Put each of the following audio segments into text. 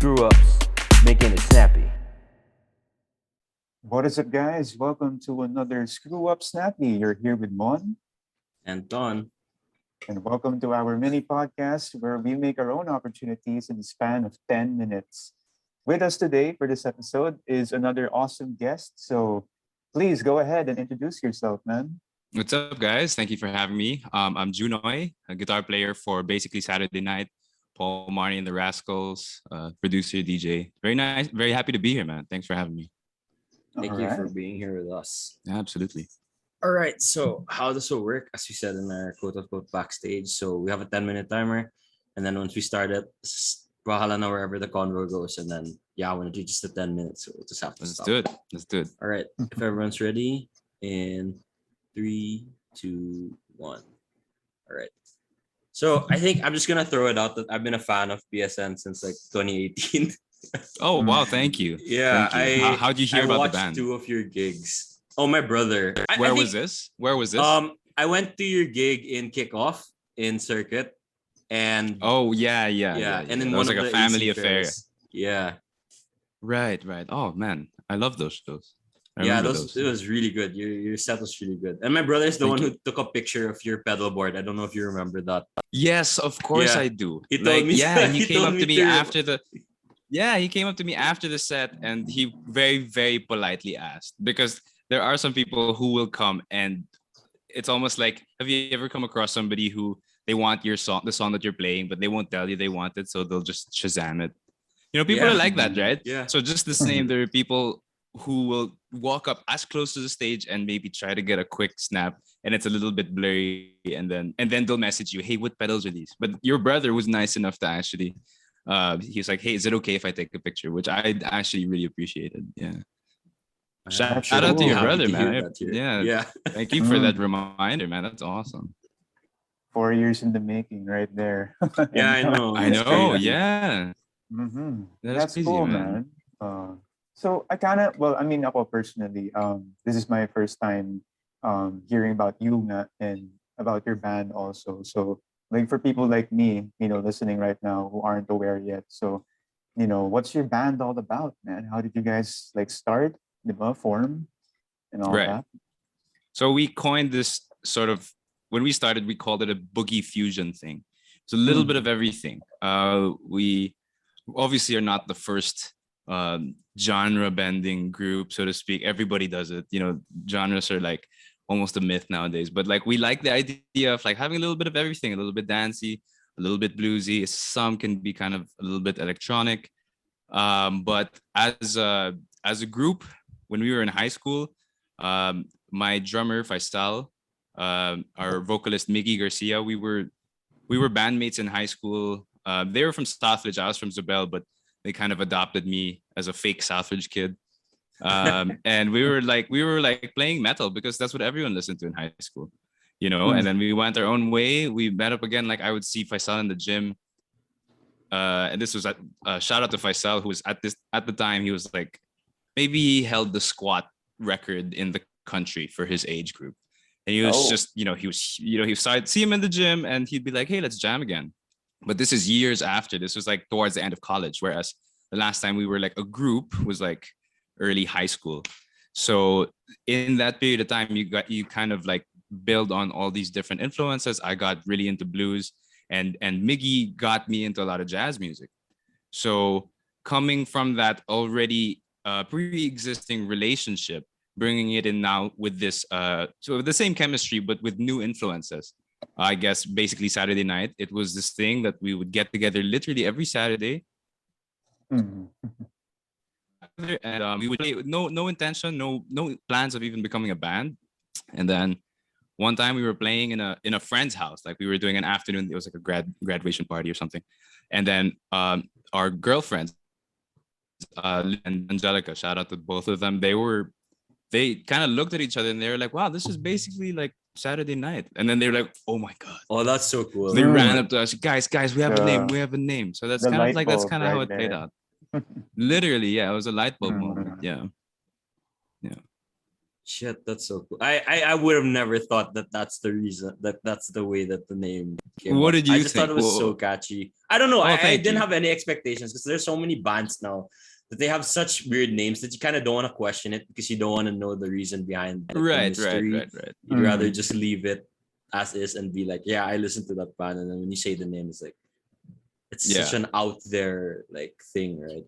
screw ups, making it snappy. What is up, guys? Welcome to another Screw Up Snappy. You're here with Mon, And Don. and welcome to our mini podcast where we make our own opportunities in the span of 10 minutes. With us today for this episode is another awesome guest. So please go ahead and introduce yourself, man. What's up, guys? Thank you for having me. I'm Junoy, a guitar player for basically Saturday Night, Paul Marnie and the Rascals, producer, DJ. Very nice. Very happy to be here, man. Thanks for having me. Thank All you right. for being here with us. Yeah, absolutely. All right. So how does it work? As we said in our quote unquote backstage. So we have a 10-minute timer. And then once we start it, bahala na wherever the convo goes. And then yeah, when it reaches the 10 minutes, so we'll just have to Let's stop. do it. Let's do it. All right. If everyone's ready, in 3, 2, 1. All right. So I think I'm just gonna throw it out that I've been a fan of PSN since like 2018. Oh, wow. Thank you. Yeah, Thank you. How'd you hear I about watched the band? 2 of your gigs. Oh, my brother. Where was this? Where was this? I went to your gig in Kickoff in Circuit, and Oh, yeah. and then That one was of like a the family AC affair. fairs. Yeah, Right. Oh, man. I love those shows. I yeah, remember those it was really good. Your set was really good. And my brother is the Thank one you. who took a picture of your pedal board. I don't know if you remember that. Yes, of course Yeah. I do. He told me- yeah, he he came told up me to me to- after the he came up to me after the set and he very, very politely asked because there are some people who will come and it's almost like, have you ever come across somebody who they want your song, the song that you're playing, but they won't tell you they want it, so they'll just Shazam it. You know, people Yeah. are like that, right? Yeah. So just the same, there are people who will walk up as close to the stage and maybe try to get a quick snap, and it's a little bit blurry, and then they'll message you, "Hey, what pedals are these?" But your brother was nice enough to actually, he's like, "Hey, is it okay if I take a picture?" Which I actually really appreciated. Yeah. Shout That's out to cool. your Happy brother, to hear man. that here. Yeah. Yeah. Thank you for that Mm. reminder, man. That's awesome. 4 years in the making, right there. Yeah, I know. I It's know. crazy. Yeah. Mm-hmm. That is That's crazy, cool, man. man. So I kind of, well, I mean, ako personally, this is my first time hearing about you and about your band also. So like for people like me, listening right now who aren't aware yet. So, what's your band all about, man? How did you guys like start, form and all Right. that? So we coined this sort of when we started, we called it a boogie fusion thing. It's a little bit of everything. We obviously are not the first genre bending group, so to speak. Everybody does it. Genres are like almost a myth nowadays. But like we like the idea of like having a little bit of everything, a little bit dancey, a little bit bluesy. Some can be kind of a little bit electronic. But as a group, when we were in high school, my drummer Faisal, our vocalist Miggy Garcia, we were bandmates in high school. They were from Southridge, I was from Zobel, but they kind of adopted me as a fake Southridge kid. And we were like playing metal because that's what everyone listened to in high school, And then we went our own way. We met up again. Like I would see Faisal in the gym. And this was at shout out to Faisal, who was at the time he was like maybe he held the squat record in the country for his age group. And he was Oh. just, he started see him in the gym and he'd be like, "Hey, let's jam again." But this is years after. This was like towards the end of college, whereas the last time we were like a group was like early high school. So in that period of time, you kind of like build on all these different influences. I got really into blues, and Miggy got me into a lot of jazz music. So coming from that already pre-existing relationship, bringing it in now with this so the same chemistry but with new influences. I guess basically Saturday night, it was this thing that we would get together literally every Saturday, Mhm. and we would play with no intention, no plans of even becoming a band. And then one time we were playing in a friend's house, like we were doing an afternoon. It was like a graduation party or something, and then our girlfriends, and Angelica, shout out to both of them. They kind of looked at each other and they were like, "Wow, this is basically like Saturday night." And then they were like, "Oh my god." Oh, that's so cool. They Mm. ran up to us, guys, we have a name, The- we have a name. So that's the kind of light like that's bulb kind of how right it played there. out. Literally, yeah, it was a light bulb Mm. moment. Yeah. Shit, that's so cool. I would have never thought that that's the reason that's the way that the name came What up. did I you just thought think? it was so Well, catchy. I don't know. oh, I thank didn't you. have any expectations because there's so many bands now that they have such weird names that you kind of don't want to question it because you don't want to know the reason behind like the Right, right, mystery. right, right. You'd rather Mm. just leave it as is and be like, yeah, I listened to that band, and then when you say the name, it's like it's such Yeah. an out there like thing, right?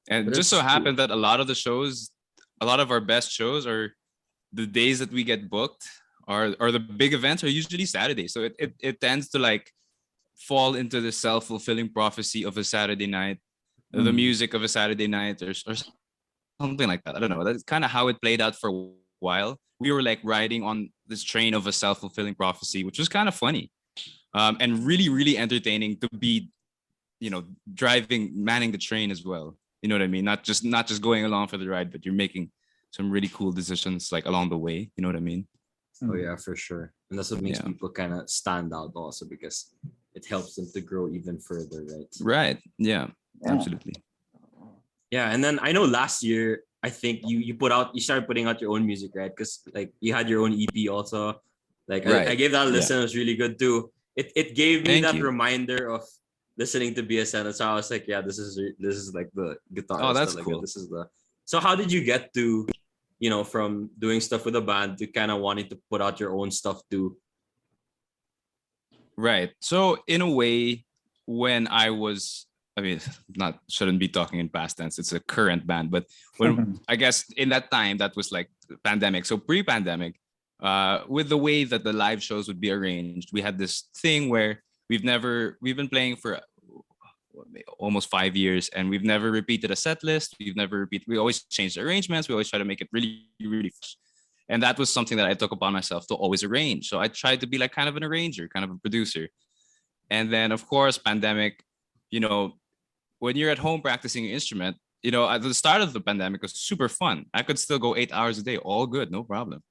And But just so it's cool. happened that a lot of the shows, a lot of our best shows are the days that we get booked are the big events are usually Saturdays. So it tends to like fall into the self-fulfilling prophecy of a Saturday night, the Mm. music of a Saturday night or something like that. I don't know. That's kind of how it played out for a while. We were like riding on this train of a self-fulfilling prophecy, which was kind of funny. And really, really entertaining to be, manning the train as well. You know what I mean? Not just going along for the ride, but you're making some really cool decisions like along the way. You know what I mean? Oh Mm. yeah, for sure. And that's what makes Yeah. people kind of stand out also because it helps them to grow even further, right? Right. Yeah. Yeah. Absolutely. Yeah, and then I know last year I think you started putting out your own music, right? Because like you had your own EP also. Like I Right. gave that a Yeah. listen, it was really good too. It gave me Thank that you. reminder of listening to BSN. So I was like, yeah, this is like the Oh, guitarist. that's Like cool. this is the. So how did you get to, from doing stuff with a band to kind of wanting to put out your own stuff too? Right. So in a way, when I was, I mean, not shouldn't be talking in past tense. It's a current band, but when I guess in that time that was like the pandemic. So pre-pandemic, with the way that the live shows would be arranged, we had this thing where we've been playing for almost 5 years, and we've never repeated a set list. We always change the arrangements. We always try to make it really, really fresh. And that was something that I took upon myself to always arrange. So I tried to be like kind of an arranger, kind of a producer. And then of course, pandemic, you know, when you're at home practicing your instrument, at the start of the pandemic it was super fun. I could still go 8 hours a day, all good, no problem.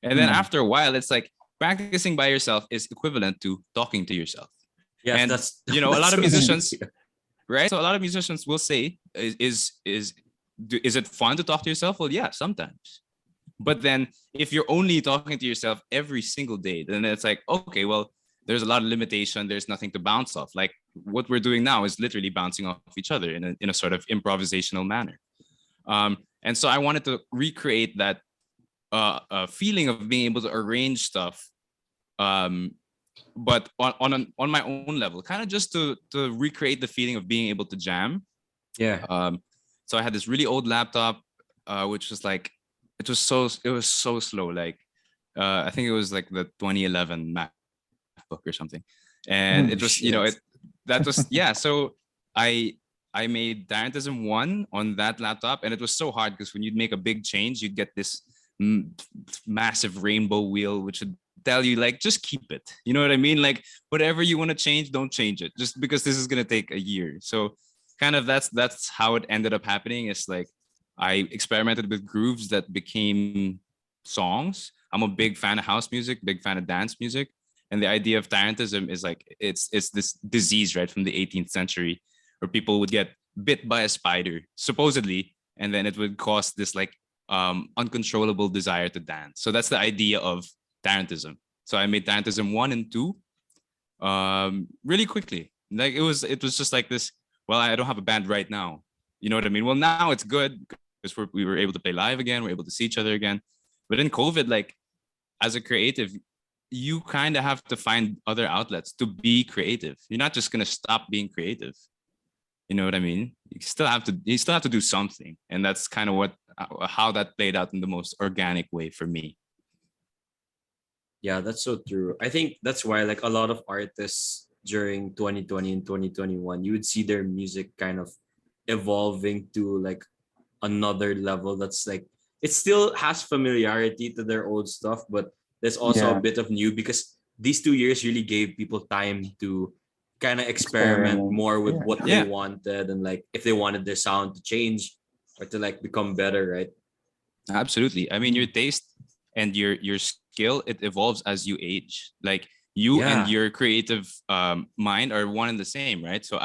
And then Mm. after a while, it's like practicing by yourself is equivalent to talking to yourself. Yes, And that's a that's lot of so musicians, true. right? So a lot of musicians will say, is it fun to talk to yourself? Well, yeah, sometimes. But then if you're only talking to yourself every single day, then it's like, okay, well, there's a lot of limitation. There's nothing to bounce off. Like what we're doing now is literally bouncing off each other in a sort of improvisational manner. And so I wanted to recreate that feeling of being able to arrange stuff, but on my own level, kind of just to recreate the feeling of being able to jam. Yeah. So I had this really old laptop, which was like, it was so slow. Like, I think it was like the 2011 MacBook or something, and it was, Shit. that was yeah. So I made Tarantism 1 on that laptop, and it was so hard because when you'd make a big change, you'd get this massive rainbow wheel, which would tell you like, just keep it. You know what I mean? Like whatever you want to change, don't change it, just because this is gonna take a year. So kind of that's how it ended up happening. It's like I experimented with grooves that became songs. I'm a big fan of house music, big fan of dance music. And the idea of Tarantism is like it's this disease, right, from the 18th century, where people would get bit by a spider, supposedly, and then it would cause this like uncontrollable desire to dance. So that's the idea of Tarantism. So I made Tarantism 1 and 2 really quickly. Like it was just like this, well, I don't have a band right now. You know what I mean? Well, now it's good because we were able to play live again. We're able to see each other again. But in COVID, like as a creative, you kind of have to find other outlets to be creative. You're not just gonna stop being creative. You know what I mean? You still have to do something, and that's kind of how that played out in the most organic way for me. Yeah, that's so true. I think that's why like a lot of artists during 2020 and 2021, you would see their music kind of evolving to like another level that's like it still has familiarity to their old stuff, but there's also a Yeah. bit of new because these 2 years really gave people time to kind of experiment Experiment. more with Yeah. what they Yeah, wanted and like if they wanted their sound to change or to like become better, right? absolutely. I mean, your taste and your skill, it evolves as you age. Like you and Yeah. your creative mind are one and the same, right? So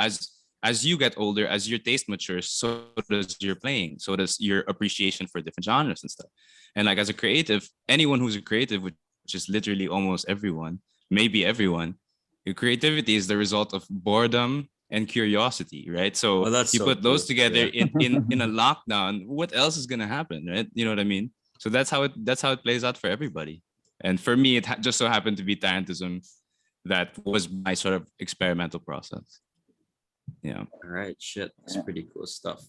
as you get older, as your taste matures, so does your playing, so does your appreciation for different genres and stuff. And like as a creative, anyone who's a creative, which is literally almost everyone, maybe everyone, your creativity is the result of boredom and curiosity, right? So Well, that's you so put those true. together Yeah. in a lockdown. What else is gonna happen, right? You know what I mean? So that's how it plays out for everybody. And for me, it just so happened to be Tarantism that was my sort of experimental process. Yeah. All right, shit, that's Yeah. pretty cool stuff.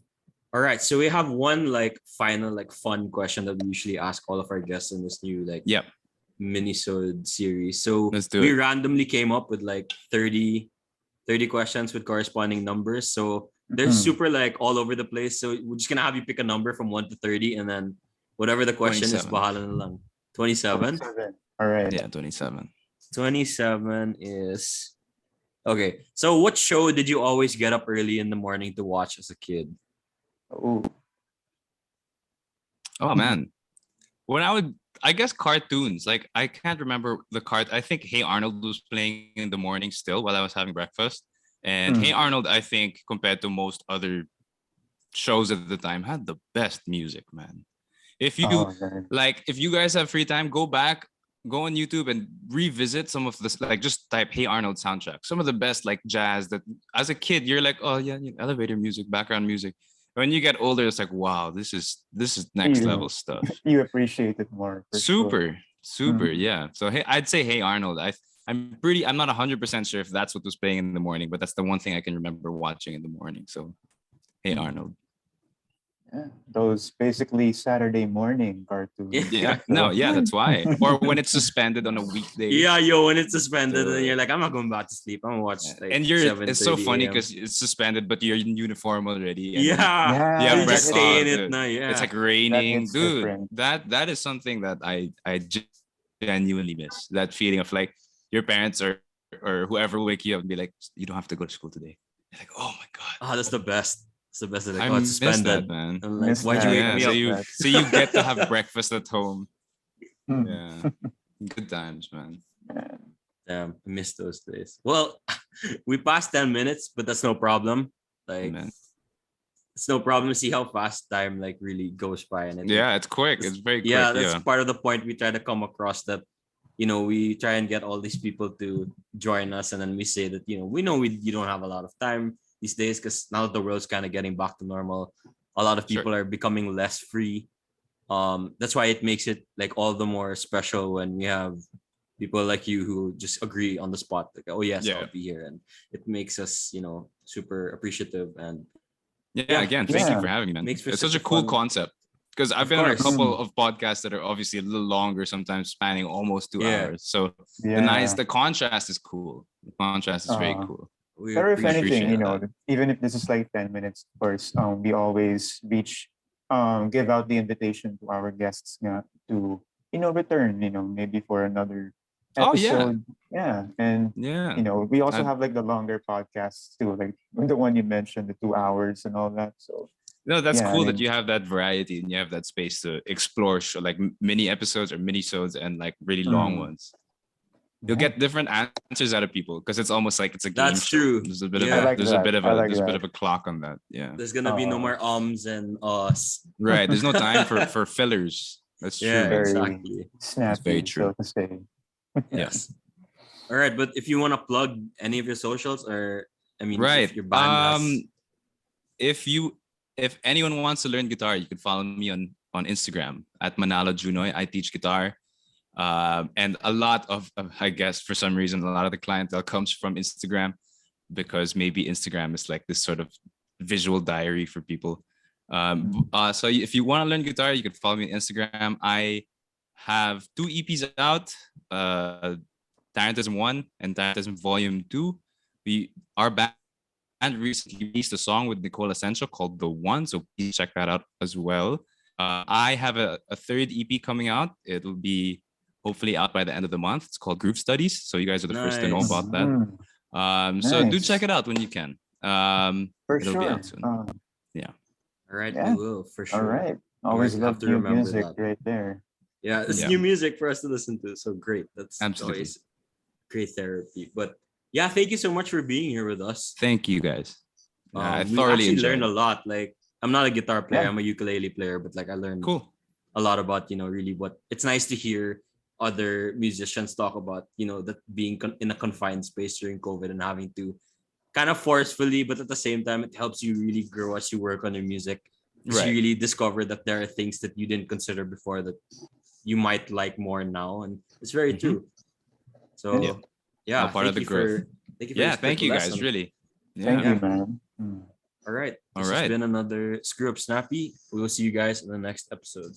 All right, so we have one like final like fun question that we usually ask all of our guests in this new like Yep. minisode series. So Let's do we it. randomly came up with like 30 questions with corresponding numbers. So they're Mhm. super like all over the place. So we're just gonna have you pick a number from 1 to 30, and then whatever the question is, 27. bahala na lang. 27. 27. All right. Yeah, 27. 27 is okay. So what show did you always get up early in the morning to watch as a kid? Ooh. Oh man. When I guess cartoons. Like I can't remember the card. I think Hey Arnold was playing in the morning still while I was having breakfast. And Hey Arnold, I think, compared to most other shows at the time, had the best music, man. If you Oh, man. like, if you guys have free time, go back, go on YouTube and revisit some of this. Like, just type "Hey Arnold" soundtrack. Some of the best like jazz that, as a kid, you're like, oh yeah, elevator music, background music. When you get older, it's like, wow, this is next You- level stuff. You appreciate it more. For sure. Super, Mhm. yeah. So hey, I'd say Hey Arnold. I'm not 100% sure if that's what was playing in the morning, but that's the one thing I can remember watching in the morning. So Hey Arnold. Yeah. Those basically Saturday morning cartoons. Yeah, So- no, yeah, that's why. Or when it's suspended on a weekday. Yeah, yo, when it's suspended, and So- you're like, I'm not going back to sleep. I'm gonna watch Yeah. like And it's so 7:30 funny a.m. because it's suspended, but you're in uniform already. And Yeah, Yeah, yeah, you just that stay hits- in it now. Yeah, it's like raining, hits dude. different. That is something that I genuinely miss. That feeling of like your parents or whoever will wake you up and be like, you don't have to go to school today. You're like, oh my god, oh, that's the best. It's the best. Like, I oh, it's miss that, suspended. man. I'm like, Miss why'd you that. wake Yeah, me so up? you That. so you get to have breakfast at home. Hmm. Yeah, good times, man. Man. Damn, I miss those days. Well, we passed 10 minutes, but that's no problem. Like, Man. it's no problem to see how fast time like really goes by. And I think Yeah, it's quick. It's very quick. yeah, that's Yeah. part of the point we try to come across, that we try and get all these people to join us, and then we say that we know you don't have a lot of time these days, because now that the world's kind of getting back to normal, a lot of Sure. people are becoming less free. That's why it makes it like all the more special when we have people like you who just agree on the spot, like, oh yes, Yeah. I'll be here, and it makes us super appreciative. And Yeah, again, thank you Yeah. for having me, man. Makes for It's such such a a cool fun- concept because I've Of been on a course. couple of podcasts that are obviously a little longer, sometimes spanning almost 2 Yeah. hours. So Yeah. the contrast is cool. The contrast is very Uh, cool. we Or if appreciate anything, that. even if this is like 10 minutes, of course, we always give out the invitation to our guests to, return, maybe for another Oh, yeah. episode. Yeah. And, Yeah. we also I'd- have like the longer podcasts too, like the one you mentioned, the 2 hours and all that. So, No, that's Yeah, I cool mean- that you have that variety and you have that space to explore like mini episodes or mini-sodes and like really long Mm. ones. You'll yeah. get different answers out of people because it's almost like it's a game That's show. true. There's a bit Yeah. of I like there's that. a bit of I a like there's a bit that. of a clock on that. Yeah. There's gonna be no more and us. Right. There's no time for fillers. That's true. Yeah, man. Very exactly. Snappy, very so true. to say. Yeah. Yes. All right, but if you want to plug any of your socials, or I mean, Right. if your band has, If anyone wants to learn guitar, you can follow me on Instagram at Manalo Junoy. I teach guitar. And a lot of I guess for some reason, a lot of the clientele comes from Instagram because maybe Instagram is like this sort of visual diary for people. So if you want to learn guitar, you can follow me on Instagram. I have 2 EPs out, Tarantism 1 and Tarantism Volume 2. Our band recently released a song with Nicole Asensio called The One, so please check that out as well. I have a third EP coming out. It'll be hopefully out by the end of the month. It's called Group Studies, so you guys are the first to know Nice. about that. Mhm. So do Nice. check it out when you can. For It'll be sure. out soon. all right, Yeah. we will for sure. All right. Always guys have love to new remember music that. right there. Yeah, it's Yeah. new music for us to listen to. So great. That's Absolutely. always great therapy. But yeah, thank you so much for being here with us. Thank you guys. I We thoroughly actually learned enjoyed a lot. Like, I'm not a guitar player, Yeah. I'm a ukulele player, but like I learned Cool. a lot about, really what it's nice to hear other musicians talk about, that being in a confined space during COVID and having to kind of forcefully, but at the same time, it helps you really grow as you work on your music. Because you Right. really discover that there are things that you didn't consider before that you might like more now. And it's very Mhm. true. Yeah. So yeah, All part of the growth. thank you for Yeah, this thank critical you guys. lesson. Really. Thank Yeah. you, Yeah. man. Mm. All right. All This has right. been another Screw Up Snappy. We will see you guys in the next episode.